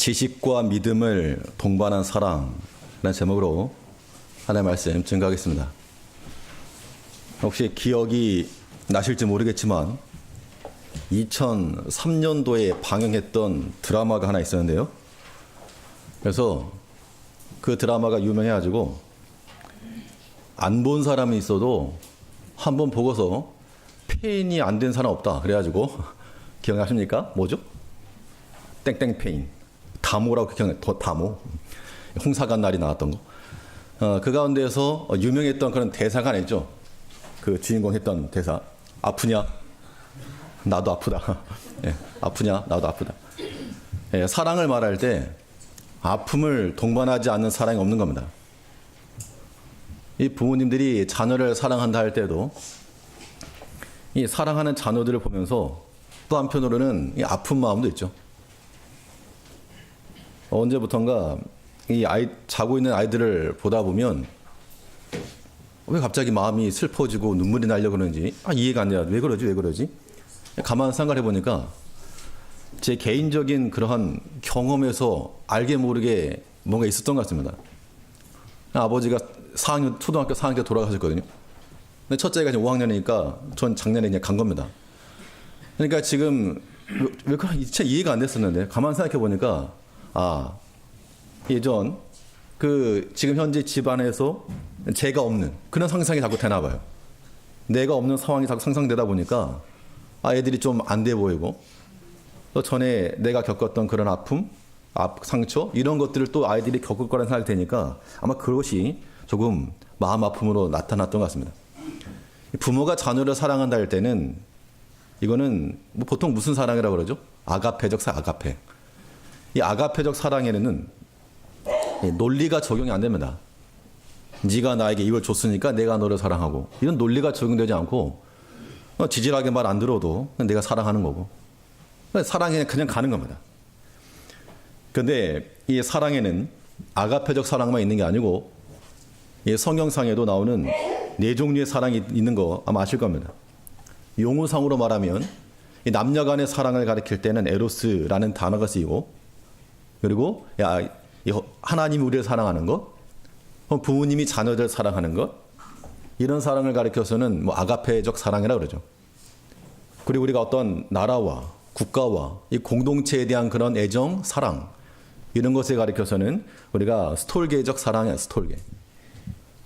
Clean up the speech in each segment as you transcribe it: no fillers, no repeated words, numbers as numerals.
지식과 믿음을 동반한 사랑라는 제목으로 하나님의 말씀 증거하겠습니다. 혹시 기억이 나실지 모르겠지만 2003년도에 방영했던 드라마가 하나 있었는데요. 그래서 그 드라마가 유명해가지고 안 본 사람이 있어도 한 번 보고서 페인이 안 된 사람 없다. 그래가지고 기억나십니까? 뭐죠? 땡땡 페인. 다모라고 기억나요. 다모. 홍사간 날이 나왔던 거. 그 가운데에서 유명했던 그런 대사가 하나 있죠. 그 주인공 했던 대사. 아프냐? 나도 아프다. 예, 아프냐? 나도 아프다. 예, 사랑을 말할 때 아픔을 동반하지 않는 사랑이 없는 겁니다. 이 부모님들이 자녀를 사랑한다 할 때도 이 사랑하는 자녀들을 보면서 또 한편으로는 이 아픈 마음도 있죠. 언제부턴가 이 자고 있는 아이들을 보다 보면 왜 갑자기 마음이 슬퍼지고 눈물이 나려고 그러는지 이해가 안 돼요. 왜 그러지? 가만 생각해 보니까 제 개인적인 그러한 경험에서 알게 모르게 뭔가 있었던 것 같습니다. 아버지가 초등학교 4학년 때 돌아가셨거든요. 근데 첫째가 지금 5학년이니까 전 작년에 그냥 간 겁니다. 그러니까 지금 왜 진짜 이해가 안 됐었는데 가만 생각해 보니까 예전 지금 현재 집안에서 제가 없는 그런 상상이 자꾸 되나 봐요. 내가 없는 상황이 자꾸 상상되다 보니까 애들이 좀 안 돼 보이고 또 전에 내가 겪었던 그런 아픔, 상처 이런 것들을 또 아이들이 겪을 거라는 생각이 되니까 아마 그것이 조금 마음 아픔으로 나타났던 것 같습니다. 부모가 자녀를 사랑한다 할 때는 이거는 보통 무슨 사랑이라고 그러죠? 아가페적 아가페. 이 아가페적 사랑에는 논리가 적용이 안 됩니다. 네가 나에게 이걸 줬으니까 내가 너를 사랑하고 이런 논리가 적용되지 않고 지질하게 말 안 들어도 내가 사랑하는 거고 사랑에 그냥 가는 겁니다. 그런데 이 사랑에는 아가페적 사랑만 있는 게 아니고 이 성경상에도 나오는 네 종류의 사랑이 있는 거 아마 아실 겁니다. 용어상으로 말하면 이 남녀 간의 사랑을 가리킬 때는 에로스라는 단어가 쓰이고 그리고 하나님이 우리를 사랑하는 것, 부모님이 자녀들을 사랑하는 것 이런 사랑을 가리켜서는 아가페적 사랑이라고 그러죠. 그리고 우리가 어떤 나라와 국가와 이 공동체에 대한 그런 애정, 사랑 이런 것에 가리켜서는 우리가 스톨게적 사랑이야, 스톨게.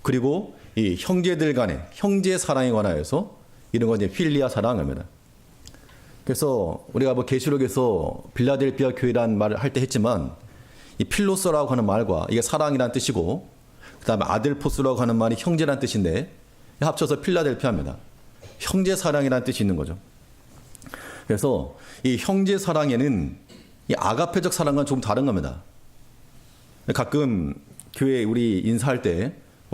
그리고 이 형제들 간의 형제 사랑에 관하여서 이런 건 이제 필리아 사랑입니다. 그래서 우리가 계시록에서 빌라델피아 교회라는 말을 할 때 했지만 이 필로서라고 하는 말과 이게 사랑이라는 뜻이고 그다음에 아델포스라고 하는 말이 형제라는 뜻인데 합쳐서 필라델피아입니다. 형제 사랑이라는 뜻이 있는 거죠. 그래서 이 형제 사랑에는 이 아가페적 사랑과는 조금 다른 겁니다. 가끔 교회 우리 인사할 때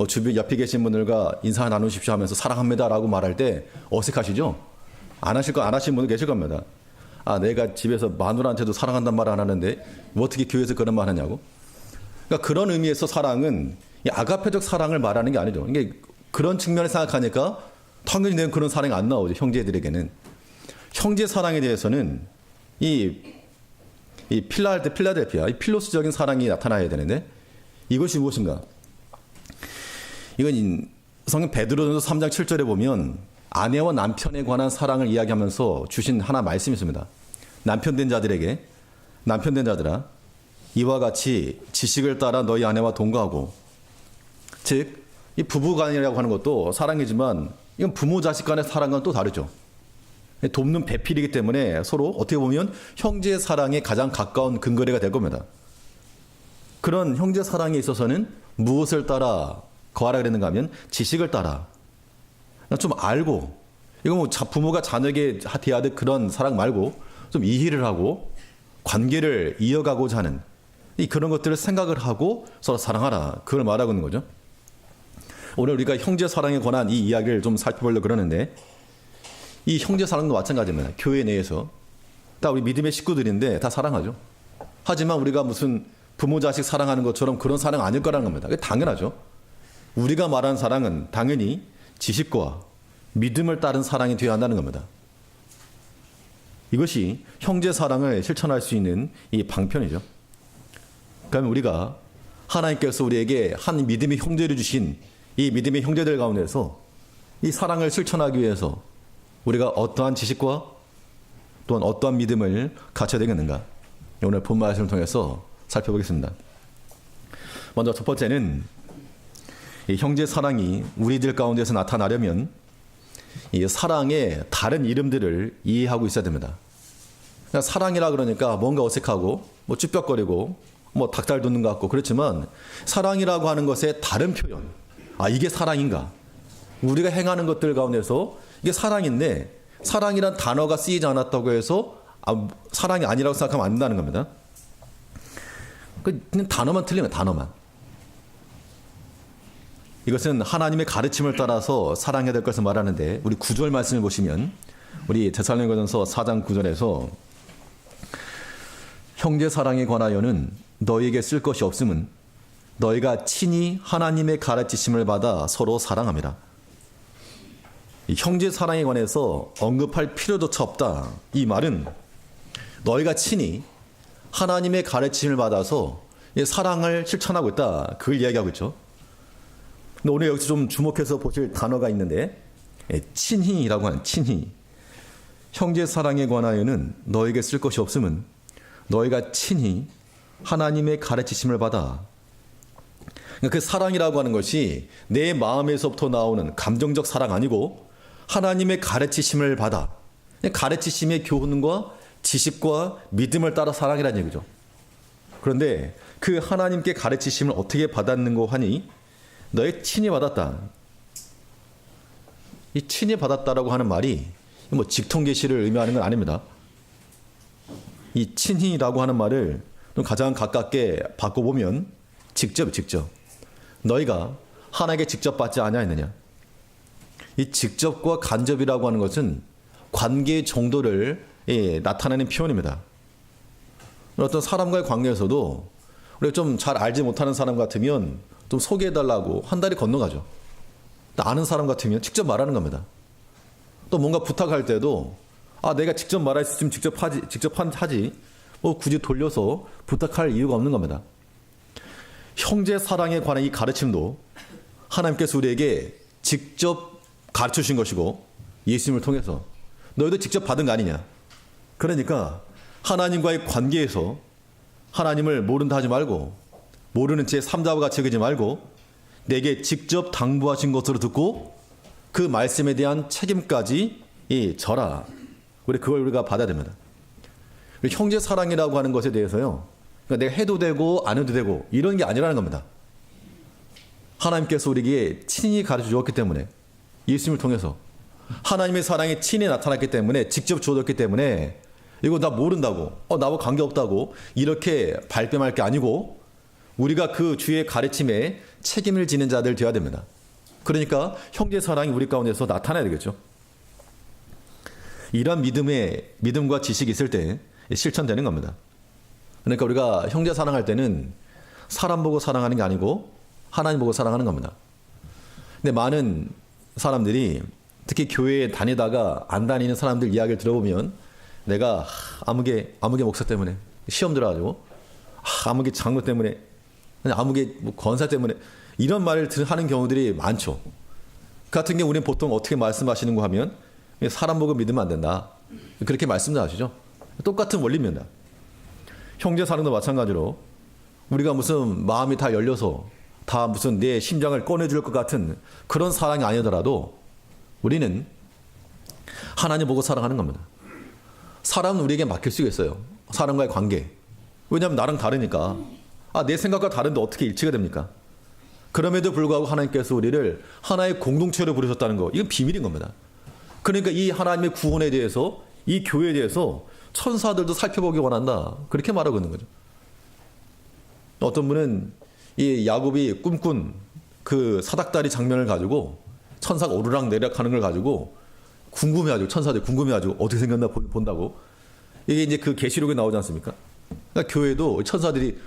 주변 옆에 계신 분들과 인사 나누십시오 하면서 사랑합니다라고 말할 때 어색하시죠? 안 하시는 분들 계실 겁니다. 내가 집에서 마누라한테도 사랑한단 말 안 하는데 어떻게 교회에서 그런 말 하냐고. 그러니까 그런 의미에서 사랑은 이 아가페적 사랑을 말하는 게 아니죠. 이게 그런 측면을 생각하니까 당연히 내가 그런 사랑이 안 나오죠. 형제들에게는. 형제 사랑에 대해서는 이 필라델피아, 이 필로스적인 사랑이 나타나야 되는데 이것이 무엇인가? 이건 성경 베드로전서 3장 7절에 보면 아내와 남편에 관한 사랑을 이야기하면서 주신 하나 말씀이 있습니다. 남편 된 자들아 이와 같이 지식을 따라 너희 아내와 동거하고 즉 이 부부간이라고 하는 것도 사랑이지만 이건 부모 자식 간의 사랑과는 또 다르죠. 돕는 배필이기 때문에 서로 어떻게 보면 형제 사랑에 가장 가까운 근거리가 될 겁니다. 그런 형제 사랑에 있어서는 무엇을 따라 거하라 그랬는가 하면 지식을 따라 좀 알고 이거 부모가 자녀에게 대하듯 그런 사랑 말고 좀 이해를 하고 관계를 이어가고자 하는 그런 것들을 생각을 하고 서로 사랑하라 그걸 말하고 있는 거죠. 오늘 우리가 형제 사랑에 관한 이 이야기를 좀 살펴보려고 그러는데 이 형제 사랑도 마찬가지입니다. 교회 내에서 다 우리 믿음의 식구들인데 다 사랑하죠. 하지만 우리가 무슨 부모 자식 사랑하는 것처럼 그런 사랑 아닐 거라는 겁니다. 그게 당연하죠. 우리가 말하는 사랑은 당연히 지식과 믿음을 따른 사랑이 되어야 한다는 겁니다. 이것이 형제 사랑을 실천할 수 있는 이 방편이죠. 그러면 우리가 하나님께서 우리에게 한 믿음의 형제를 주신 이 믿음의 형제들 가운데서 이 사랑을 실천하기 위해서 우리가 어떠한 지식과 또한 어떠한 믿음을 갖춰야 되겠는가? 오늘 본 말씀을 통해서 살펴보겠습니다. 먼저 첫 번째는 이 형제 사랑이 우리들 가운데서 나타나려면 이 사랑의 다른 이름들을 이해하고 있어야 됩니다. 그냥 사랑이라 그러니까 뭔가 어색하고 뭐 쭈뼛거리고 뭐 닭살 돋는 것 같고 그렇지만 사랑이라고 하는 것의 다른 표현, 이게 사랑인가? 우리가 행하는 것들 가운데서 이게 사랑인데 사랑이란 단어가 쓰이지 않았다고 해서 사랑이 아니라고 생각하면 안 된다는 겁니다. 그냥 단어만 틀리면 단어만. 이것은 하나님의 가르침을 따라서 사랑해야 될 것을 말하는데 우리 9절 말씀을 보시면 우리 데살로니가전서 4장 9절에서 형제 사랑에 관하여는 너희에게 쓸 것이 없음은 너희가 친히 하나님의 가르치심을 받아 서로 사랑합니다. 이 형제 사랑에 관해서 언급할 필요조차 없다. 이 말은 너희가 친히 하나님의 가르침을 받아서 사랑을 실천하고 있다. 그걸 이야기하고 있죠. 근데 오늘 여기서 좀 주목해서 보실 단어가 있는데 친히라고 하는 친히. 형제 사랑에 관하여는 너에게 쓸 것이 없음은 너희가 친히 하나님의 가르치심을 받아. 그러니까 그 사랑이라고 하는 것이 내 마음에서부터 나오는 감정적 사랑 아니고 하나님의 가르치심을 받아. 가르치심의 교훈과 지식과 믿음을 따라 사랑이라는 얘기죠. 그런데 그 하나님께 가르치심을 어떻게 받았는고 하니 너의 친히 받았다. 이 친히 받았다라고 하는 말이 뭐 직통계시를 의미하는 건 아닙니다. 이 친히라고 하는 말을 가장 가깝게 바꿔보면 직접 너희가 하나님께 직접 받지 아니하였느냐. 이 직접과 간접이라고 하는 것은 관계의 정도를 나타내는 표현입니다. 어떤 사람과의 관계에서도 우리가 좀 잘 알지 못하는 사람 같으면 좀 소개해달라고 한 달이 건너가죠. 아는 사람 같으면 직접 말하는 겁니다. 또 뭔가 부탁할 때도 내가 직접 말할 수 있으면 직접 하지 뭐 굳이 돌려서 부탁할 이유가 없는 겁니다. 형제 사랑에 관한 이 가르침도 하나님께서 우리에게 직접 가르쳐 주신 것이고 예수님을 통해서 너희도 직접 받은 거 아니냐. 그러니까 하나님과의 관계에서 하나님을 모른다 하지 말고 모르는 채 삼자와 같이 여기지 말고 내게 직접 당부하신 것으로 듣고 그 말씀에 대한 책임까지 져라. 그걸 우리가 받아야 됩니다. 형제 사랑이라고 하는 것에 대해서요. 그러니까 내가 해도 되고 안 해도 되고 이런 게 아니라는 겁니다. 하나님께서 우리에게 친히 가르쳐 주었기 때문에 예수님을 통해서 하나님의 사랑이 친히 나타났기 때문에 직접 주어졌기 때문에 이거 나 모른다고 나하고 관계없다고 이렇게 발뺌할 게 아니고 우리가 그 주의 가르침에 책임을 지는 자들 되어야 됩니다. 그러니까 형제 사랑이 우리 가운데서 나타나야 되겠죠. 이런 믿음과 지식이 있을 때 실천되는 겁니다. 그러니까 우리가 형제 사랑할 때는 사람 보고 사랑하는 게 아니고 하나님 보고 사랑하는 겁니다. 근데 많은 사람들이 특히 교회에 다니다가 안 다니는 사람들 이야기를 들어보면 내가 아무개 목사 때문에 시험 들어가지고 아무개 장로 때문에 아무개 권사 때문에 이런 말을 하는 경우들이 많죠. 그 같은 경우 우리는 보통 어떻게 말씀하시는가 하면 사람 보고 믿으면 안 된다. 그렇게 말씀하시죠. 똑같은 원리입니다. 형제 사랑도 마찬가지로 우리가 무슨 마음이 다 열려서 다 무슨 내 심장을 꺼내줄 것 같은 그런 사랑이 아니더라도 우리는 하나님 보고 사랑하는 겁니다. 사람은 우리에게 맡길 수가 있어요. 사람과의 관계. 왜냐하면 나랑 다르니까. 내 생각과 다른데 어떻게 일치가 됩니까? 그럼에도 불구하고 하나님께서 우리를 하나의 공동체로 부르셨다는 거. 이건 비밀인 겁니다. 그러니까 이 하나님의 구원에 대해서 이 교회에 대해서 천사들도 살펴보기 원한다. 그렇게 말하고 있는 거죠. 어떤 분은 이 야곱이 꿈꾼 그 사닥다리 장면을 가지고 천사가 오르락 내리락 하는 걸 가지고 궁금해가지고 천사들이 궁금해가지고 어떻게 생겼나 본다고. 이게 이제 그 계시록에 나오지 않습니까? 그러니까 교회도 천사들이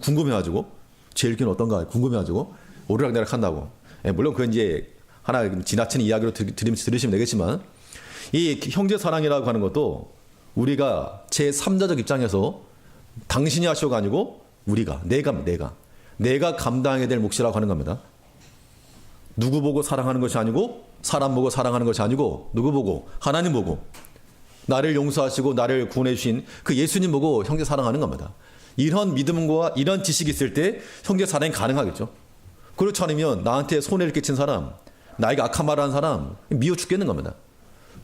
궁금해가지고 제 읽기는 어떤가 궁금해가지고 오르락 내리락 한다고. 물론 그건 이제 하나 지나치는 이야기로 들으시면 되겠지만 이 형제 사랑이라고 하는 것도 우리가 제3자적 입장에서 당신이 하시오가 아니고 우리가, 내가 감당해야 될 몫이라고 하는 겁니다. 누구 보고 사랑하는 것이 아니고, 사람 보고 사랑하는 것이 아니고, 누구 보고? 하나님 보고. 나를 용서하시고 나를 구원해 주신 그 예수님 보고 형제 사랑하는 겁니다. 이런 믿음과 이런 지식이 있을 때 형제 사랑이 가능하겠죠. 그렇지 않으면 나한테 손해를 끼친 사람, 나에게 악한 말을 한 사람 미워 죽겠는 겁니다.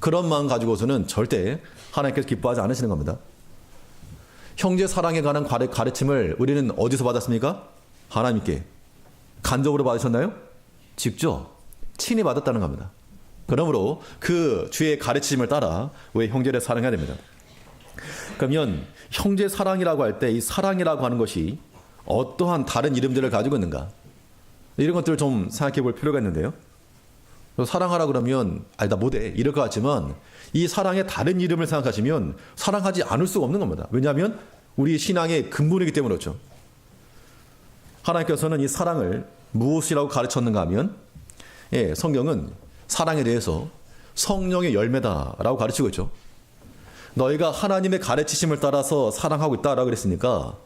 그런 마음 가지고서는 절대 하나님께서 기뻐하지 않으시는 겁니다. 형제 사랑에 관한 가르침을 우리는 어디서 받았습니까? 하나님께. 간접으로 받으셨나요? 직접 친히 받았다는 겁니다. 그러므로 그 주의 가르침을 따라 우리 형제를 사랑해야 됩니다. 그러면 형제 사랑이라고 할 때 이 사랑이라고 하는 것이 어떠한 다른 이름들을 가지고 있는가? 이런 것들을 좀 생각해 볼 필요가 있는데요. 사랑하라 그러면 나 못해 이럴 것 같지만 이 사랑의 다른 이름을 생각하시면 사랑하지 않을 수가 없는 겁니다. 왜냐하면 우리 신앙의 근본이기 때문에 그렇죠. 하나님께서는 이 사랑을 무엇이라고 가르쳤는가 하면 성경은 사랑에 대해서 성령의 열매다라고 가르치고 있죠. 너희가 하나님의 가르치심을 따라서 사랑하고 있다라고 그랬으니까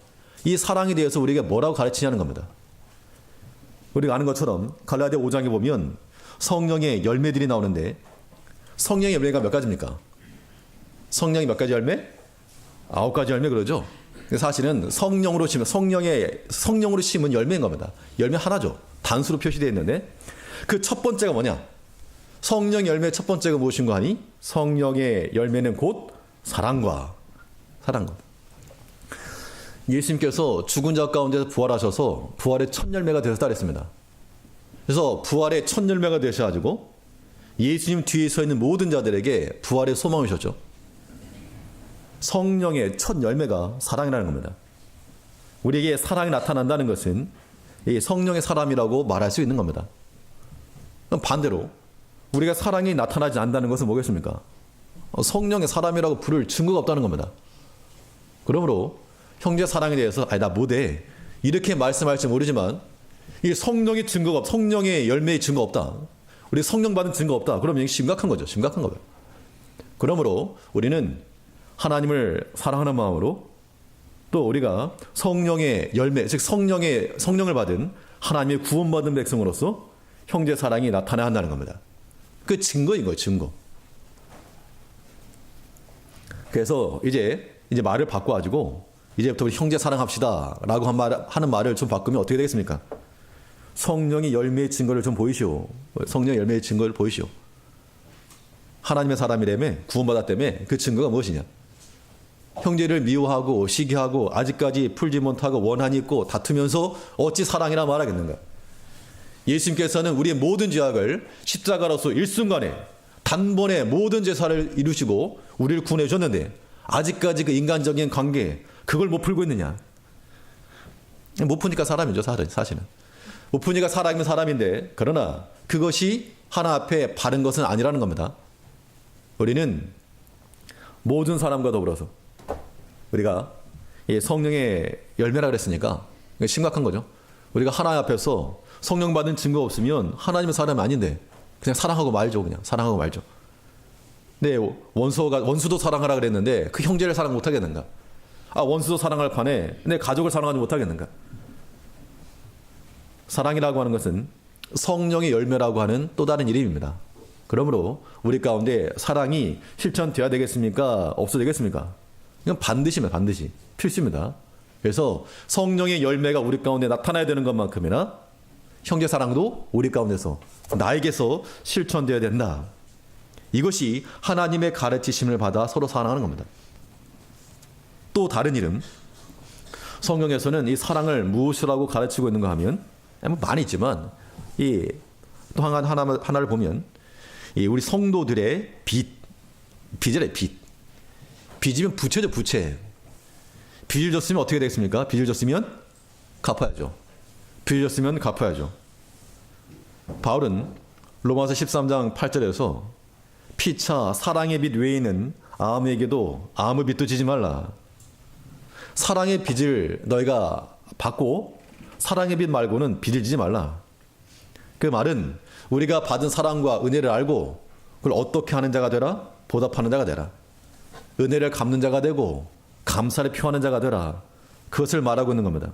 이 사랑에 대해서 우리가 뭐라고 가르치냐는 겁니다. 우리가 아는 것처럼 갈라디아 5장에 보면 성령의 열매들이 나오는데 성령의 열매가 몇 가지입니까? 성령이 몇 가지 열매? 9가지 열매 그러죠. 사실은 성령으로 심은 열매인 겁니다. 열매 하나죠. 단수로 표시되어 있는데 그 첫 번째가 뭐냐? 성령 열매 첫 번째가 무엇인가 하니 성령의 열매는 곧 사랑과. 예수님께서 죽은 자 가운데서 부활하셔서 부활의 첫 열매가 되셨다 그랬습니다. 그래서 부활의 첫 열매가 되셔가지고 예수님 뒤에 서 있는 모든 자들에게 부활의 소망을 주셨죠. 성령의 첫 열매가 사랑이라는 겁니다. 우리에게 사랑이 나타난다는 것은 이 성령의 사람이라고 말할 수 있는 겁니다. 그럼 반대로 우리가 사랑이 나타나지 않는다는 것은 뭐겠습니까? 성령의 사람이라고 부를 증거가 없다는 겁니다. 그러므로 형제 사랑에 대해서 나 못해 이렇게 말씀할지 모르지만 이 성령의 증거가 성령의 열매의 증거 없다. 우리 성령 받은 증거 없다. 그러면 심각한 거죠. 심각한 거예요. 그러므로 우리는 하나님을 사랑하는 마음으로 또 우리가 성령의 열매, 즉 성령을 받은 하나님의 구원받은 백성으로서 형제 사랑이 나타나야 한다는 겁니다. 그 증거인 거예요. 증거. 그래서 이제 말을 바꿔가지고 이제부터 우리 형제 사랑합시다 라고 하는 말을 좀 바꾸면 어떻게 되겠습니까? 성령의 열매의 증거를 좀 보이시오. 성령의 열매의 증거를 보이시오. 하나님의 사람이라며 구원받았다며 그 증거가 무엇이냐? 형제를 미워하고 시기하고 아직까지 풀지 못하고 원한이 있고 다투면서 어찌 사랑이라 말하겠는가? 예수님께서는 우리의 모든 죄악을 십자가로서 일순간에 단번에 모든 제사를 이루시고 우리를 구원해 주셨는데 아직까지 그 인간적인 관계 그걸 못 풀고 있느냐? 못 푸니까 사람이죠. 사실은. 못 푸니까 사람이면 사람인데 그러나 그것이 하나 앞에 바른 것은 아니라는 겁니다. 우리는 모든 사람과 더불어서 우리가 성령의 열매라 그랬으니까 심각한 거죠. 우리가 하나님 앞에서 성령 받은 증거 없으면 하나님의 사람이 아닌데 그냥 사랑하고 말죠. 그냥 사랑하고 말죠. 네, 원수도 사랑하라 그랬는데 그 형제를 사랑 못 하겠는가? 원수도 사랑할 판에 내 가족을 사랑하지 못하겠는가? 사랑이라고 하는 것은 성령의 열매라고 하는 또 다른 이름입니다. 그러므로 우리 가운데 사랑이 실천되어야 되겠습니까? 없어야 되겠습니까? 이건 반드시입니다. 반드시. 필수입니다. 그래서 성령의 열매가 우리 가운데 나타나야 되는 것만큼이나 형제 사랑도 우리 가운데서 나에게서 실천되어야 된다. 이것이 하나님의 가르치심을 받아 서로 사랑하는 겁니다. 또 다른 이름, 성경에서는 이 사랑을 무엇이라고 가르치고 있는가 하면 많이 있지만 또 하나를 보면 우리 성도들의 빚이래. 빚이면 부채죠. 부채. 빚을 졌으면 어떻게 되겠습니까? 빚을 졌으면 갚아야죠. 빚을 졌으면 갚아야죠. 바울은 로마서 13장 8절에서 피차 사랑의 빚 외에는 아무에게도 아무 빚도 지지 말라. 사랑의 빚을 너희가 받고 사랑의 빚 말고는 빚을 지지 말라. 그 말은 우리가 받은 사랑과 은혜를 알고 그걸 어떻게 하는 자가 되라? 보답하는 자가 되라. 은혜를 갚는 자가 되고 감사를 표하는 자가 되라. 그것을 말하고 있는 겁니다.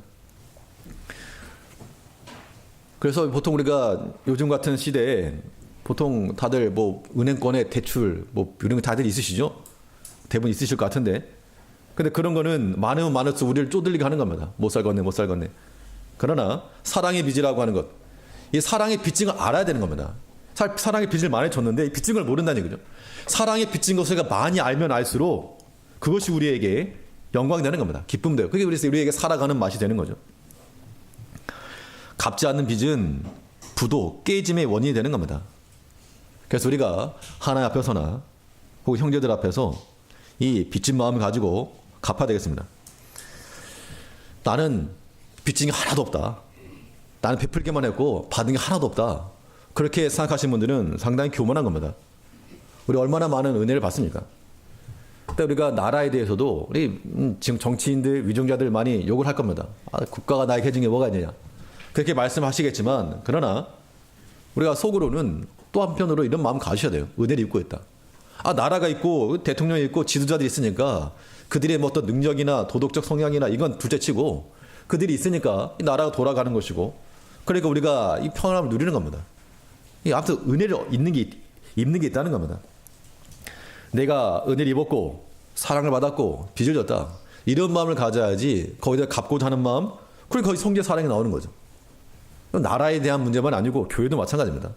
그래서 보통 우리가 요즘 같은 시대에 보통 다들 뭐 은행권의 대출 뭐 이런 거 다들 있으시죠? 대부분 있으실 것 같은데. 근데 그런 거는 많으면 많을수록 우리를 쪼들리게 하는 겁니다. 못 살겠네, 못 살겠네. 그러나 사랑의 빚이라고 하는 것, 이 사랑의 빚증을 알아야 되는 겁니다. 사랑의 빚을 많이 줬는데 이 빚증을 모른다는 얘기죠. 사랑의 빚진 것을 많이 알면 알수록 그것이 우리에게 영광이 되는 겁니다. 기쁨 되고. 그게 우리에게 살아가는 맛이 되는 거죠. 갚지 않는 빚은 부도 깨짐의 원인이 되는 겁니다. 그래서 우리가 하나님 앞에서나 혹은 형제들 앞에서 이 빚진 마음을 가지고 갚아야 되겠습니다. 나는 빚진 게 하나도 없다. 나는 베풀기만 했고 받은 게 하나도 없다. 그렇게 생각하시는 분들은 상당히 교만한 겁니다. 우리 얼마나 많은 은혜를 받습니까? 근데 우리가 나라에 대해서도 우리 지금 정치인들, 위정자들 많이 욕을 할 겁니다. 국가가 나에게 해준 게 뭐가 있느냐. 그렇게 말씀하시겠지만 그러나 우리가 속으로는 또 한편으로 이런 마음 가지셔야 돼요. 은혜를 입고 있다. 나라가 있고 대통령이 있고 지도자들이 있으니까 그들의 뭐 어떤 능력이나 도덕적 성향이나 이건 둘째치고 그들이 있으니까 이 나라가 돌아가는 것이고 그러니까 우리가 이 평안함을 누리는 겁니다. 아무튼 은혜를 입는 게 있다는 겁니다. 내가 은혜를 입었고 사랑을 받았고 빚을 졌다. 이런 마음을 가져야지 거기다 갚고자 하는 마음, 그리고 거기 성제 사랑이 나오는 거죠. 나라에 대한 문제만 아니고 교회도 마찬가지입니다.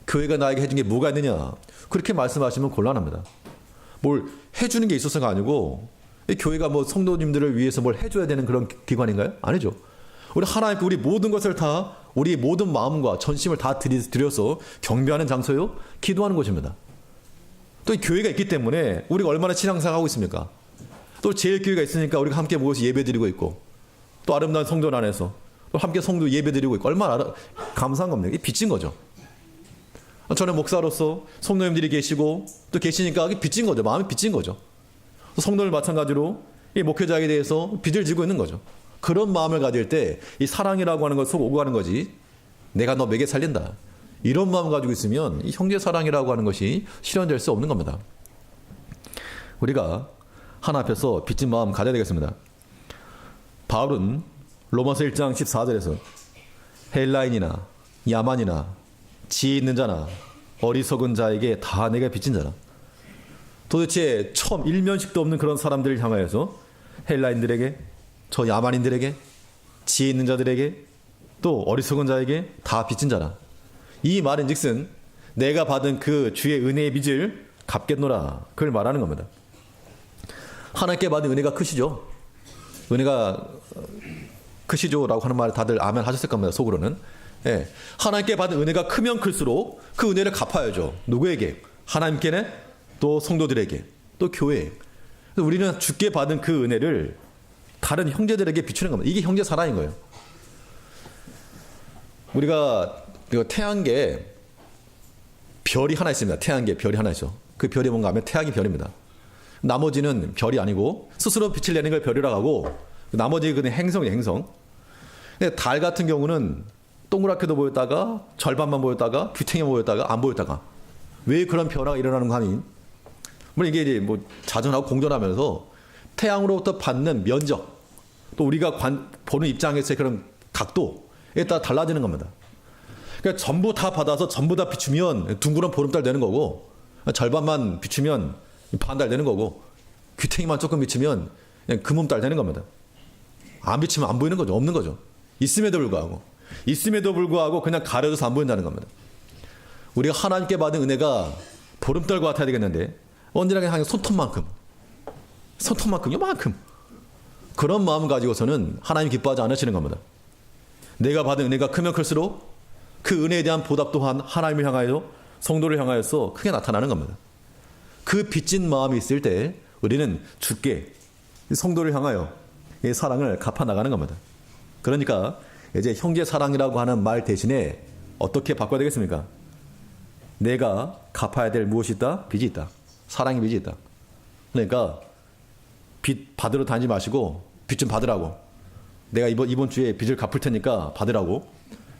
교회가 나에게 해준 게 뭐가 있느냐. 그렇게 말씀하시면 곤란합니다. 뭘 해주는 게 있어서가 아니고 이 교회가 뭐 성도님들을 위해서 뭘 해줘야 되는 그런 기관인가요? 아니죠. 우리 하나님께 우리 모든 것을 다 우리 모든 마음과 전심을 다 들여서 경배하는 장소요. 기도하는 곳입니다. 또 이 교회가 있기 때문에 우리가 얼마나 신앙생활하고 있습니까? 또 제일교회가 있으니까 우리가 함께 모여서 예배드리고 있고 또 아름다운 성전 안에서 또 함께 성도 예배드리고 있고 얼마나 감사한 겁니까? 이게 빚진 거죠. 저는 목사로서 성도님들이 계시고 또 계시니까 이게 빚진 거죠. 마음이 빚진 거죠. 성도들 마찬가지로 이 목회자에 대해서 빚을 지고 있는 거죠. 그런 마음을 가질 때 이 사랑이라고 하는 것 속 오고 가는 거지. 내가 너 먹여 살린다. 이런 마음 가지고 있으면 이 형제 사랑이라고 하는 것이 실현될 수 없는 겁니다. 우리가 하나 앞에서 빚진 마음 가져야 되겠습니다. 바울은 로마서 1장 14절에서 헬라인이나 야만이나 지혜 있는 자나 어리석은 자에게 다 내가 빚진 자라. 도대체 처음 일면식도 없는 그런 사람들을 향하여서 헬라인들에게, 저 야만인들에게, 지혜 있는 자들에게, 또 어리석은 자에게 다 빚진 자라. 이 말은 즉슨 내가 받은 그 주의 은혜의 빚을 갚겠노라. 그걸 말하는 겁니다. 하나님께 받은 은혜가 크시죠. 은혜가 크시죠 라고 하는 말 다들 아멘 하셨을 겁니다. 속으로는. 예. 하나님께 받은 은혜가 크면 클수록 그 은혜를 갚아야죠. 누구에게? 하나님께는, 또 성도들에게, 또 교회에. 우리는 주께 받은 그 은혜를 다른 형제들에게 비추는 겁니다. 이게 형제 사랑인 거예요. 우리가 태양계에 별이 하나 있습니다. 태양계에 별이 하나 있어. 그 별이 뭔가 하면 태양이 별입니다. 나머지는 별이 아니고 스스로 빛을 내는 걸 별이라고 하고 나머지 그냥 행성이에요. 행성. 근데 달 같은 경우는 동그랗게도 보였다가 절반만 보였다가 귀퉁이 보였다가 안 보였다가 왜 그런 변화가 일어나는 거 하니? 물론 이게 이제 뭐 자전하고 공존하면서 태양으로부터 받는 면적 또 우리가 보는 입장에서의 그런 각도에 따라 달라지는 겁니다. 그러니까 전부 다 받아서 전부 다 비추면 둥그런 보름달 되는 거고 절반만 비추면 반달 되는 거고 귀퉁이만 조금 비추면 그냥 금음달 되는 겁니다. 안 비추면 안 보이는 거죠. 없는 거죠. 있음에도 불구하고 그냥 가려져서 안 보인다는 겁니다. 우리가 하나님께 받은 은혜가 보름달과 같아야 되겠는데 언제나 그냥 손톱만큼 요만큼 그런 마음을 가지고서는 하나님 기뻐하지 않으시는 겁니다. 내가 받은 은혜가 크면 클수록 그 은혜에 대한 보답 또한 하나님을 향하여 성도를 향하여서 크게 나타나는 겁니다. 그 빚진 마음이 있을 때 우리는 주께 성도를 향하여 이 사랑을 갚아 나가는 겁니다. 그러니까 이제 형제 사랑이라고 하는 말 대신에 어떻게 바꿔야 되겠습니까? 내가 갚아야 될 무엇이 있다? 빚이 있다. 사랑의 빚이 있다. 그러니까 빚 받으러 다니지 마시고 빚 좀 받으라고. 내가 이번 주에 빚을 갚을 테니까 받으라고.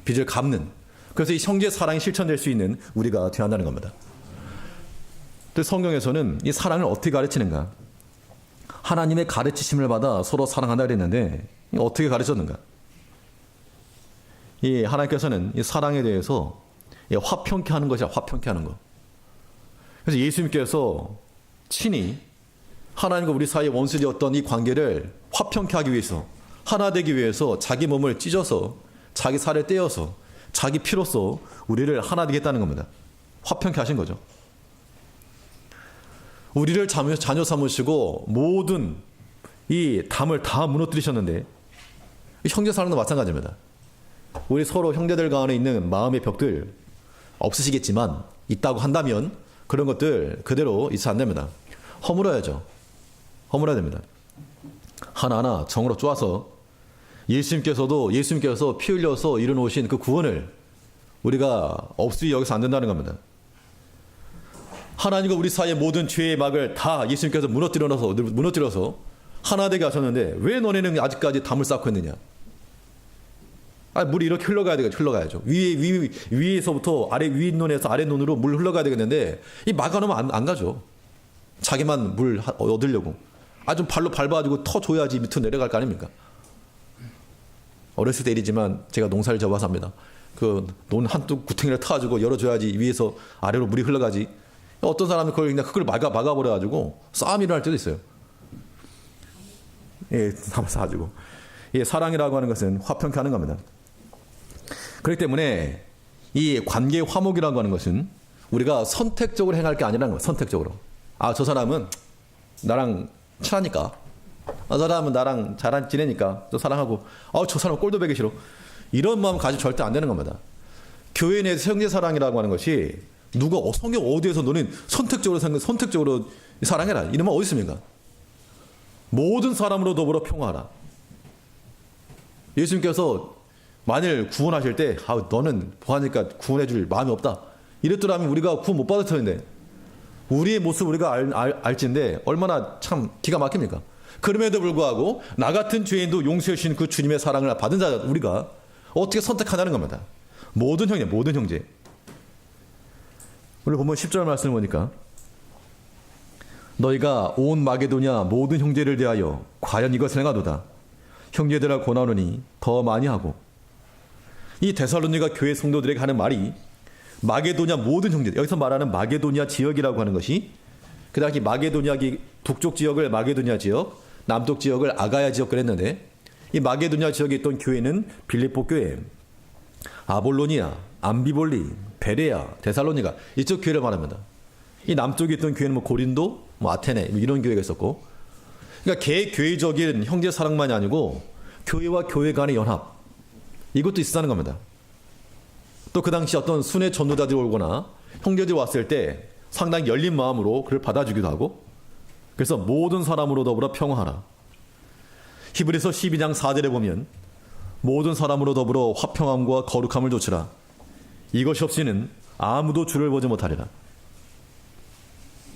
빚을 갚는. 그래서 이 형제 사랑이 실천될 수 있는 우리가 되어야 한다는 겁니다. 성경에서는 이 사랑을 어떻게 가르치는가? 하나님의 가르치심을 받아 서로 사랑한다 그랬는데 어떻게 가르쳤는가? 이 하나님께서는 이 사랑에 대해서 화평케 하는 것이야, 화평케 하는 거. 그래서 예수님께서 친히 하나님과 우리 사이의 원수되었던 이 관계를 화평케 하기 위해서, 하나 되기 위해서 자기 몸을 찢어서 자기 살을 떼어서 자기 피로써 우리를 하나 되게 했다는 겁니다. 화평케 하신 거죠. 우리를 자녀 삼으시고 모든 이 담을 다 무너뜨리셨는데, 형제 사랑도 마찬가지입니다. 우리 서로 형제들 간에 있는 마음의 벽들 없으시겠지만 있다고 한다면 그런 것들 그대로 있어 안 됩니다. 허물어야죠. 허물어야 됩니다. 하나하나 정으로 쪼아서 예수님께서 피 흘려서 이뤄놓으신 그 구원을 우리가 없이 여기서 안 된다는 겁니다. 하나님과 우리 사이의 모든 죄의 막을 다 예수님께서 무너뜨려서 하나 되게 하셨는데 왜 너네는 아직까지 담을 쌓고 있느냐? 물이 이렇게 흘러가야죠. 위에서부터 윗눈에서 아랫눈으로 물 흘러가야 되겠는데 이 막아놓으면 안 가죠. 자기만 물 얻으려고. 좀 발로 밟아가지고 터줘야지 밑으로 내려갈 거 아닙니까? 어렸을 때 일이지만 제가 농사를 져봐서 합니다. 그 논 한두 구탱이를 타가지고 열어줘야지 위에서 아래로 물이 흘러가지. 어떤 사람은 그걸 막아버려가지고 싸움이 일어날 때도 있어요. 담을 쌓아가지고. 사랑이라고 하는 것은 화평케 하는 겁니다. 그렇기 때문에 이 관계의 화목이라고 하는 것은 우리가 선택적으로 행할 게 아니라는 거예요. 선택적으로. 저 사람은 나랑 친하니까, 저 사람은 나랑 잘 지내니까 또 사랑하고, 저 사람은 꼴도 보기 싫어. 이런 마음 가지고 절대 안 되는 겁니다. 교회 내에서 형제 사랑이라고 하는 것이 누가 성경 어디에서 너는 선택적으로 사랑해라 이런 말 어디 있습니까? 모든 사람으로 더불어 평화하라. 예수님께서 만일 구원하실 때 너는 뭐하니까 구원해 줄 마음이 없다 이랬더라면 우리가 구원 못 받을 텐데, 우리의 모습 우리가 알지인데 얼마나 참 기가 막힙니까? 그럼에도 불구하고 나 같은 죄인도 용서해 주신 그 주님의 사랑을 받은 자 우리가 어떻게 선택하냐는 겁니다. 모든 형제. 오늘 보면 10절 말씀을 보니까 너희가 온 마게도냐 모든 형제를 대하여 과연 이것을 행하도다. 형제들아 고나노니 더 많이 하고. 이 데살로니가 교회 성도들에게 하는 말이 마게도냐 모든 형제들, 여기서 말하는 마게도냐 지역이라고 하는 것이 그 당시 마게도냐 북쪽 지역을 마게도냐 지역, 남쪽 지역을 아가야 지역 그랬는데, 이 마게도냐 지역에 있던 교회는 빌립보 교회, 아볼로니아, 암비볼리, 베레아, 데살로니가 이쪽 교회를 말합니다. 이 남쪽에 있던 교회는 고린도, 아테네 이런 교회가 있었고, 그러니까 개교회적인 형제 사랑만이 아니고 교회와 교회 간의 연합, 이것도 있었다는 겁니다. 또 그 당시 어떤 순회 전도자들이 오거나 형제들이 왔을 때 상당히 열린 마음으로 그를 받아주기도 하고, 그래서 모든 사람으로 더불어 평화하라. 히브리서 12장 4절에 보면 모든 사람으로 더불어 화평함과 거룩함을 좇으라. 이것이 없이는 아무도 주를 보지 못하리라.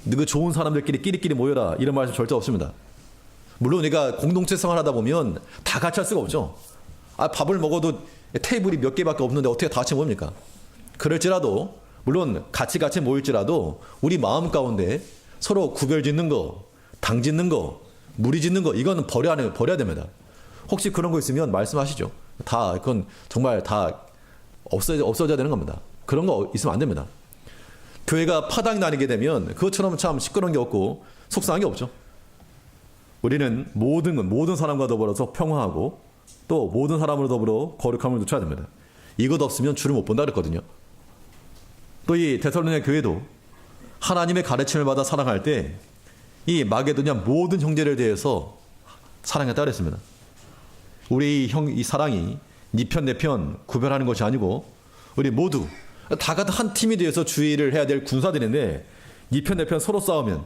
그 좋은 사람들끼리 끼리끼리 모여라 이런 말씀 절대 없습니다. 물론 우리가 공동체 생활하다 보면 다 같이 할 수가 없죠. 밥을 먹어도 테이블이 몇 개밖에 없는데 어떻게 다 같이 모입니까? 그럴지라도, 물론 같이 모일지라도 우리 마음 가운데 서로 구별 짓는 거, 당 짓는 거, 무리 짓는 거, 이거는 버려야 됩니다. 혹시 그런 거 있으면 말씀하시죠. 그건 정말 다 없어져야 되는 겁니다. 그런 거 있으면 안 됩니다. 교회가 파당이 나뉘게 되면 그것처럼 참 시끄러운 게 없고 속상한 게 없죠. 우리는 모든 사람과 더불어서 평화하고 또 모든 사람으로 더불어 거룩함을 누쳐야 됩니다. 이것 없으면 주를 못 본다 그랬거든요. 또 이 데살로니가 교회도 하나님의 가르침을 받아 사랑할 때 이 마게도냐 모든 형제를 대해서 사랑했다 그랬습니다. 우리 이 사랑이 네 편 내 편 구별하는 것이 아니고 우리 모두 다 같은 한 팀이 되어서 주의를 해야 될 군사들인데 네 편 내 편 서로 싸우면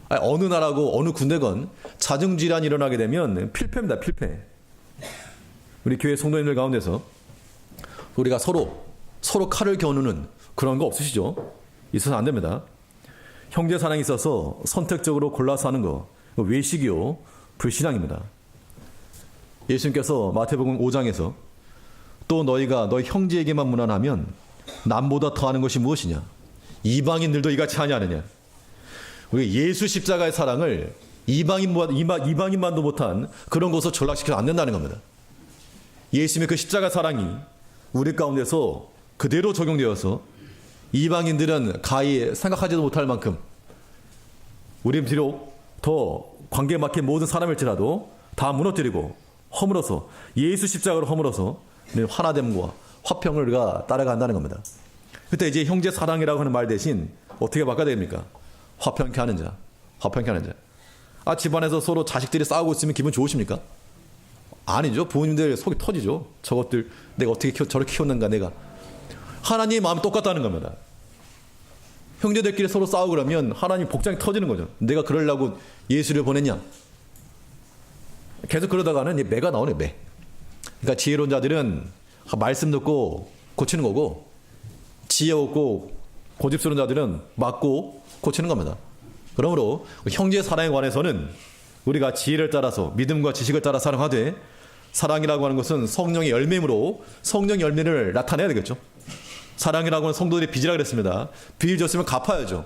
어느 나라고 어느 군대건 자중질환이 일어나게 되면 필패입니다. 필패. 우리 교회 성도님들 가운데서 우리가 서로 칼을 겨누는 그런 거 없으시죠? 있어서 안 됩니다. 형제 사랑이 있어서 선택적으로 골라서 하는 거 외식이요 불신앙입니다. 예수님께서 마태복음 5장에서 또 너희가 너희 형제에게만 무난하면 남보다 더하는 것이 무엇이냐? 이방인들도 이같이 하냐 하느냐? 우리 예수 십자가의 사랑을 이방인만도 못한 그런 것으로 전락시켜서 안 된다는 겁니다. 예수님의 그 십자가 사랑이 우리 가운데서 그대로 적용되어서 이방인들은 가히 생각하지도 못할 만큼 우리 비록 더 관계에 막힌 모든 사람일지라도 다 무너뜨리고 허물어서 예수 십자가로 허물어서 하나됨과 화평을 우리가 따라간다는 겁니다. 그때 이제 형제 사랑이라고 하는 말 대신 어떻게 바꿔야 됩니까? 화평케 하는 자. 화평케 하는 자. 집안에서 서로 자식들이 싸우고 있으면 기분 좋으십니까? 아니죠. 부모님들 속이 터지죠. 저것들 내가 어떻게 저렇게 키웠는가 내가. 하나님의 마음이 똑같다는 겁니다. 형제들끼리 서로 싸우고 그러면 하나님 복장이 터지는 거죠. 내가 그러려고 예수를 보냈냐. 계속 그러다가는 매가 나오네, 매. 그러니까 지혜로운 자들은 말씀 듣고 고치는 거고, 지혜 없고 고집스러운 자들은 맞고 고치는 겁니다. 그러므로 형제 사랑에 관해서는 우리가 지혜를 따라서 믿음과 지식을 따라 사랑하되, 사랑이라고 하는 것은 성령의 열매므로 성령의 열매를 나타내야 되겠죠. 사랑이라고 하는 성도들의 빚이라 그랬습니다. 빚을 졌으면 갚아야죠.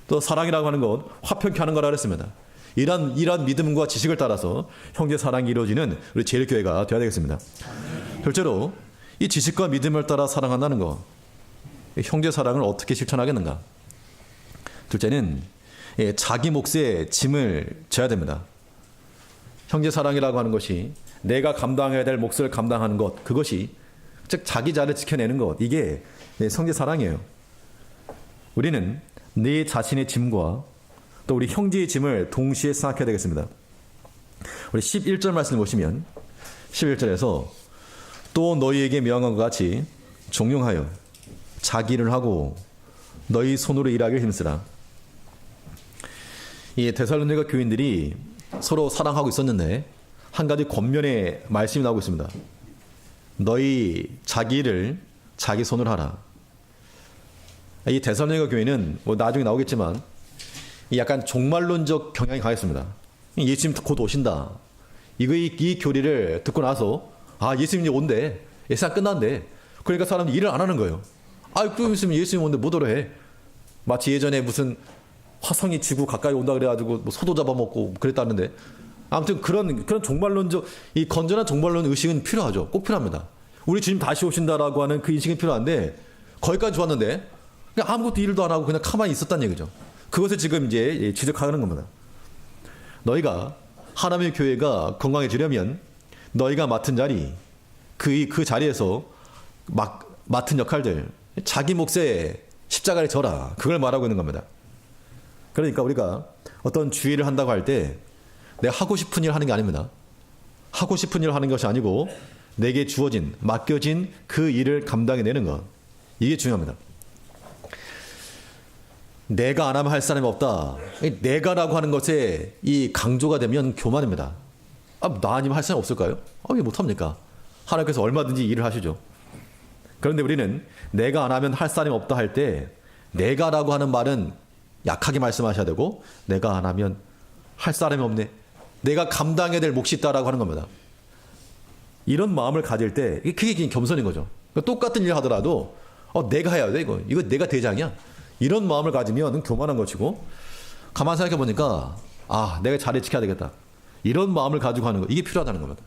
또 사랑이라고 하는 건 화평케 하는 거라 그랬습니다. 이러한 믿음과 지식을 따라서 형제 사랑이 이루어지는 우리 제일교회가 되어야 되겠습니다. 둘째로 이 지식과 믿음을 따라 사랑한다는 것, 형제 사랑을 어떻게 실천하겠는가. 둘째는 자기 몫의 짐을 져야 됩니다. 형제 사랑이라고 하는 것이 내가 감당해야 될 몫을 감당하는 것, 그것이 즉 자기 자를 지켜내는 것, 이게 형제 사랑이에요. 우리는 내 자신의 짐과 또 우리 형제의 짐을 동시에 생각해야 되겠습니다. 우리 11절 말씀을 보시면 11절에서 또 너희에게 명한 것 같이 종용하여 자기 일을 하고 너희 손으로 일하기를 힘쓰라. 이 데살로니가 교인들이 서로 사랑하고 있었는데 한 가지 겉면에 말씀이 나오고 있습니다. 너희 자기 일을 자기 손으로 하라. 이 데살로니가 교회는 나중에 나오겠지만 약간 종말론적 경향이 강했습니다. 예수님 곧 오신다. 이 교리를 듣고 나서 예수님이 온대. 예수님 끝난대. 그러니까 사람들이 일을 안 하는 거예요. 좀 있으면 예수님 온대 못 오려 해. 마치 예전에 무슨 화성이 지구 가까이 온다 그래가지고 소도 잡아먹고 그랬다는데, 아무튼 그런 종말론적, 이 건전한 종말론 의식은 필요하죠. 꼭 필요합니다. 우리 주님 다시 오신다라고 하는 그 인식은 필요한데, 거기까지 좋았는데 그냥 아무것도 일도 안 하고 그냥 가만히 있었다는 얘기죠. 그것을 지금 이제 지적하는 겁니다. 너희가 하나님의 교회가 건강해지려면 너희가 맡은 자리, 그 자리에서 맡은 역할들, 자기 몫에 십자가를 져라. 그걸 말하고 있는 겁니다. 그러니까 우리가 어떤 주의를 한다고 할 때 내가 하고 싶은 일 하는 게 아닙니다. 하고 싶은 일을 하는 것이 아니고 내게 주어진, 맡겨진 그 일을 감당해내는 것. 이게 중요합니다. 내가 안 하면 할 사람이 없다. 내가라고 하는 것에 이 강조가 되면 교만입니다. 나 아니면 할 사람이 없을까요? 왜 못합니까? 하나님께서 얼마든지 일을 하시죠. 그런데 우리는 내가 안 하면 할 사람이 없다 할 때 내가라고 하는 말은 약하게 말씀하셔야 되고, 내가 안 하면 할 사람이 없네. 내가 감당해야 될 몫이 있다라고 하는 겁니다. 이런 마음을 가질 때 그게 겸손인 거죠. 똑같은 일 하더라도 내가 해야 돼. 이거 내가 대장이야. 이런 마음을 가지면 교만한 것이고, 가만 생각해 보니까 내가 자리 지켜야 되겠다. 이런 마음을 가지고 하는 거, 이게 필요하다는 겁니다.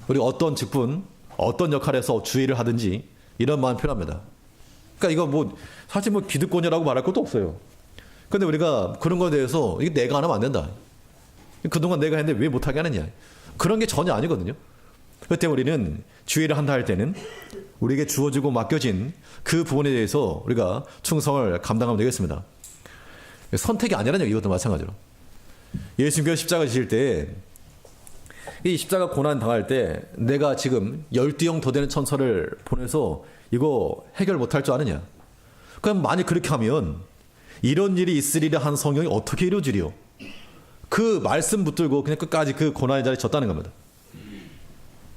우리 어떤 직분, 어떤 역할에서 주의를 하든지 이런 마음이 필요합니다. 그러니까 이거 사실 기득권이라고 말할 것도 없어요. 근데 우리가 그런 거에 대해서 이게 내가 안 하면 안 된다. 그동안 내가 했는데 왜 못하게 하느냐. 그런 게 전혀 아니거든요. 그때 우리는 주의를 한다 할 때는 우리에게 주어지고 맡겨진 그 부분에 대해서 우리가 충성을 감당하면 되겠습니다. 선택이 아니라는 얘기, 이것도 마찬가지로. 예수님께서 십자가 지실 때, 이 십자가 고난 당할 때 내가 지금 12형 더 되는 천사를 보내서 이거 해결 못할 줄 아느냐. 그럼 만약 그렇게 하면 이런 일이 있으리라 한 성경이 어떻게 이루어지리요? 그 말씀 붙들고 그냥 끝까지 그 고난의 자리에 졌다는 겁니다.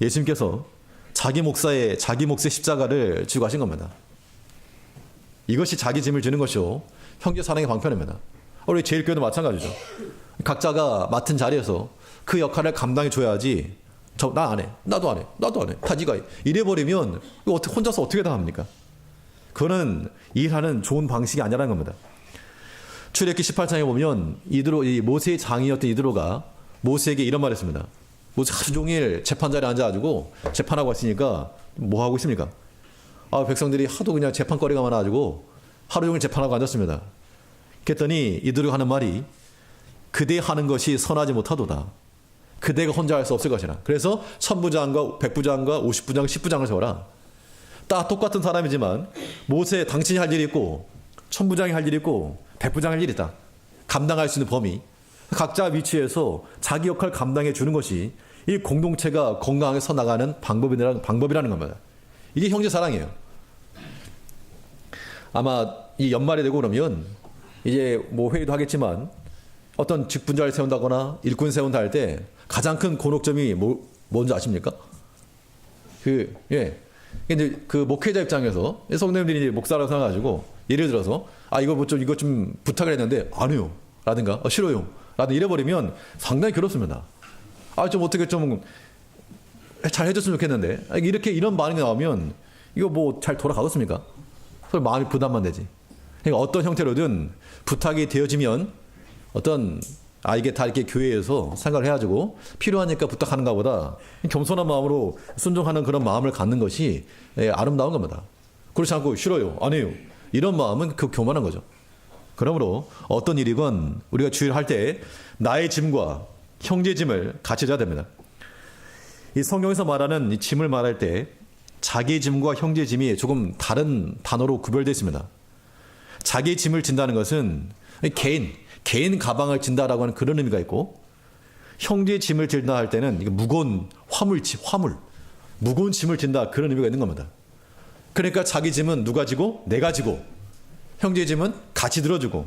예수님께서 자기 몫의 십자가를 지고 가신 겁니다. 이것이 자기 짐을 지는 것이요 형제 사랑의 방편입니다. 우리 제일교회도 마찬가지죠. 각자가 맡은 자리에서 그 역할을 감당해 줘야지. 나 안 해, 나도 안 해, 다 네가 해. 이래버리면 혼자서 어떻게 다 합니까? 그거는 일하는 좋은 방식이 아니라는 겁니다. 출애굽기 18장에 보면 모세의 장이었던 이드로가 모세에게 이런 말을 했습니다. 뭐 하루 종일 재판자리에 앉아가지고 재판하고 왔으니까 뭐 하고 있습니까? 백성들이 하도 그냥 재판거리가 많아가지고 하루 종일 재판하고 앉았습니다. 그랬더니 이들이 하는 말이 그대 하는 것이 선하지 못하도다. 그대가 혼자 할 수 없을 것이라. 그래서 천부장과 백부장과 50부장, 10부장을 세워라. 다 똑같은 사람이지만 모세 당신이 할 일이 있고 천부장이 할 일이 있고 백부장이 할 일이 있다. 감당할 수 있는 범위. 각자 위치에서 자기 역할을 감당해 주는 것이 이 공동체가 건강하게 서나가는 방법이라는 겁니다. 이게 형제 사랑이에요. 아마 이 연말이 되고 그러면 이제 뭐 회의도 하겠지만 어떤 직분자를 세운다거나 일꾼 세운다 할 때 가장 큰 곤혹점이 뭔지 아십니까? 이제 그 목회자 입장에서 성도님들이 이제 목사라고 생각해가지고 예를 들어서 이거 좀 부탁을 했는데 안 해요. 라든가 싫어요. 라든가 이래버리면 상당히 괴롭습니다. 좀 어떻게 좀 잘 해줬으면 좋겠는데 이런 반응이 나오면 이거 뭐 잘 돌아가겠습니까? 서로 마음이 부담만 되지. 그러니까 어떤 형태로든 부탁이 되어지면 어떤 이게 다 이렇게 교회에서 생각을 해가지고 필요하니까 부탁하는가 보다 겸손한 마음으로 순종하는 그런 마음을 갖는 것이 아름다운 겁니다. 그렇지 않고 싫어요. 안 해요. 이런 마음은 그 교만한 거죠. 그러므로 어떤 일이건 우리가 주의를 할 때 나의 짐과 형제 짐을 같이 져야 됩니다. 이 성경에서 말하는 이 짐을 말할 때 자기 짐과 형제 짐이 조금 다른 단어로 구별되어 있습니다. 자기 짐을 진다는 것은 개인 가방을 진다라고 하는 그런 의미가 있고, 형제 짐을 진다 할 때는 무거운 화물, 무거운 짐을 진다 그런 의미가 있는 겁니다. 그러니까 자기 짐은 누가 지고 내가 지고, 형제 짐은 같이 들어주고,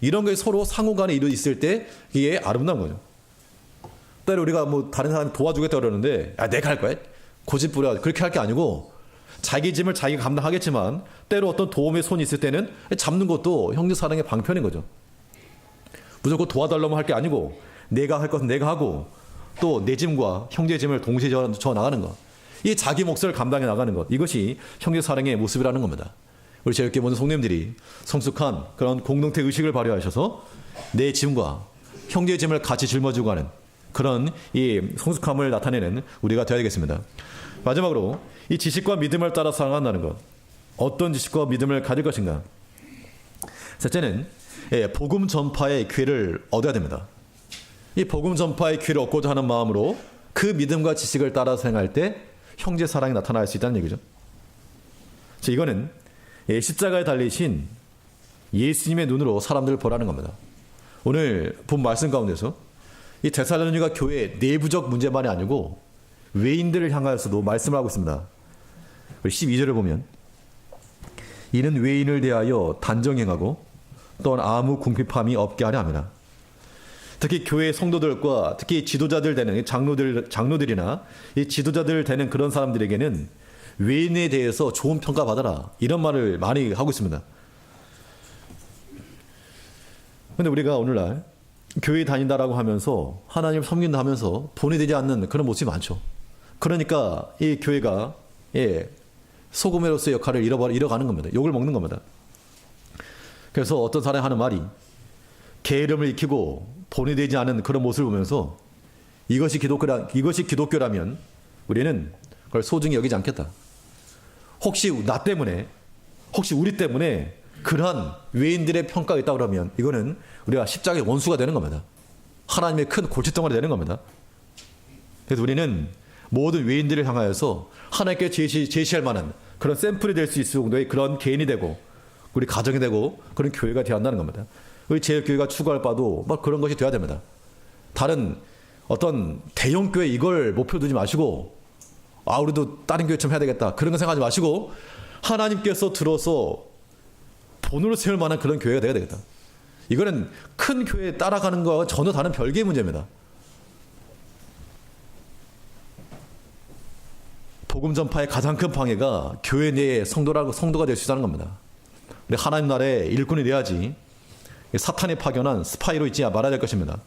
이런 게 서로 상호간에 있을 때 이게 아름다운 거죠. 때로 우리가 뭐 다른 사람이 도와주겠다 그러는데 내가 할 거야? 고집 부려 그렇게 할 게 아니고, 자기 짐을 자기가 감당하겠지만 때로 어떤 도움의 손이 있을 때는 잡는 것도 형제 사랑의 방편인 거죠. 무조건 도와달라고 할 게 아니고 내가 할 것은 내가 하고 또 내 짐과 형제 짐을 동시에 져 나가는 것, 이 자기 몫을 감당해 나가는 것, 이것이 형제 사랑의 모습이라는 겁니다. 우리 제육교 모든 성도님들이 성숙한 그런 공동체 의식을 발휘하셔서 내 짐과 형제 짐을 같이 짊어지고 가는 그런 이 성숙함을 나타내는 우리가 되어야 되겠습니다. 마지막으로 이 지식과 믿음을 따라 사랑한다는 것, 어떤 지식과 믿음을 가질 것인가. 셋째는 복음 전파의 기회를 얻어야 됩니다. 이 복음 전파의 기회를 얻고자 하는 마음으로 그 믿음과 지식을 따라 생활할 때 형제 사랑이 나타날 수 있다는 얘기죠. 이거는 십자가에 달리신 예수님의 눈으로 사람들을 보라는 겁니다. 오늘 본 말씀 가운데서 이 데살로니가 교회 내부적 문제만이 아니고 외인들을 향하여서도 말씀을 하고 있습니다. 12절을 보면 이는 외인을 대하여 단정행하고 또한 아무 궁핍함이 없게 하려 합니다. 특히 교회 성도들과 특히 지도자들 되는 장로들이나 이 지도자들 되는 그런 사람들에게는 외인에 대해서 좋은 평가 받아라, 이런 말을 많이 하고 있습니다. 그런데 우리가 오늘날 교회 다닌다라고 하면서 하나님을 섬긴다 하면서 본이 되지 않는 그런 모습이 많죠. 그러니까 이 교회가 소금으로서의 역할을 잃어가는 겁니다. 욕을 먹는 겁니다. 그래서 어떤 사람이 하는 말이 게으름을 익히고 본이 되지 않은 그런 모습을 보면서 이것이 기독교라면 우리는 그걸 소중히 여기지 않겠다. 혹시 우리 때문에 그러한 외인들의 평가가 있다 그러면 이거는 우리가 십자가의 원수가 되는 겁니다. 하나님의 큰 골칫덩어리 되는 겁니다. 그래서 우리는 모든 외인들을 향하여서 하나님께 제시할 만한 그런 샘플이 될 수 있을 정도의 그런 개인이 되고 우리 가정이 되고 그런 교회가 되어야 한다는 겁니다. 우리 제일교회가 추구할 바도 막 그런 것이 되어야 됩니다. 다른 어떤 대형교회 이걸 목표 두지 마시고 우리도 다른 교회처럼 해야 되겠다 그런 거 생각하지 마시고 하나님께서 들어서 본으로 세울 만한 그런 교회가 되어야 되겠다. 이거는 큰 교회에 따라가는 거와 전혀 다른 별개의 문제입니다. 복음 전파의 가장 큰 방해가 교회 내에 성도가 될 수 있다는 겁니다. 우리 하나님 나라의 일꾼이 돼야지 사탄이 파견한 스파이로 있지 말아야 될 것입니다.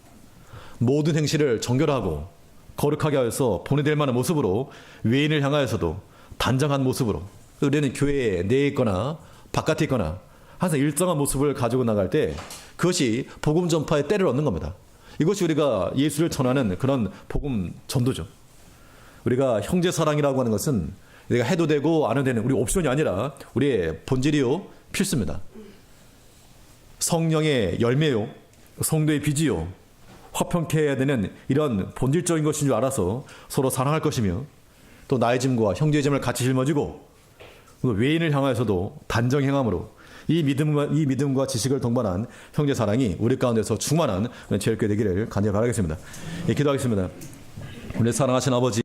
모든 행실을 정결하고 거룩하게 하여서 보내될 만한 모습으로 외인을 향하여서도 단정한 모습으로 우리는 교회 내에 있거나 바깥에 있거나 항상 일정한 모습을 가지고 나갈 때 그것이 복음 전파의 때를 얻는 겁니다. 이것이 우리가 예수를 전하는 그런 복음 전도죠. 우리가 형제 사랑이라고 하는 것은 우리가 해도 되고 안 해도 되는 우리 옵션이 아니라 우리의 본질이요, 필수입니다. 성령의 열매요, 성도의 빚이요, 화평케 해야 되는 이런 본질적인 것인 줄 알아서 서로 사랑할 것이며, 또 나의 짐과 형제의 짐을 같이 짊어지고 외인을 향하여서도 단정 행함으로 이 믿음과 지식을 동반한 형제 사랑이 우리 가운데서 충만한 제일교회 되기를 간절히 바라겠습니다. 기도하겠습니다. 우리 사랑하신 아버지,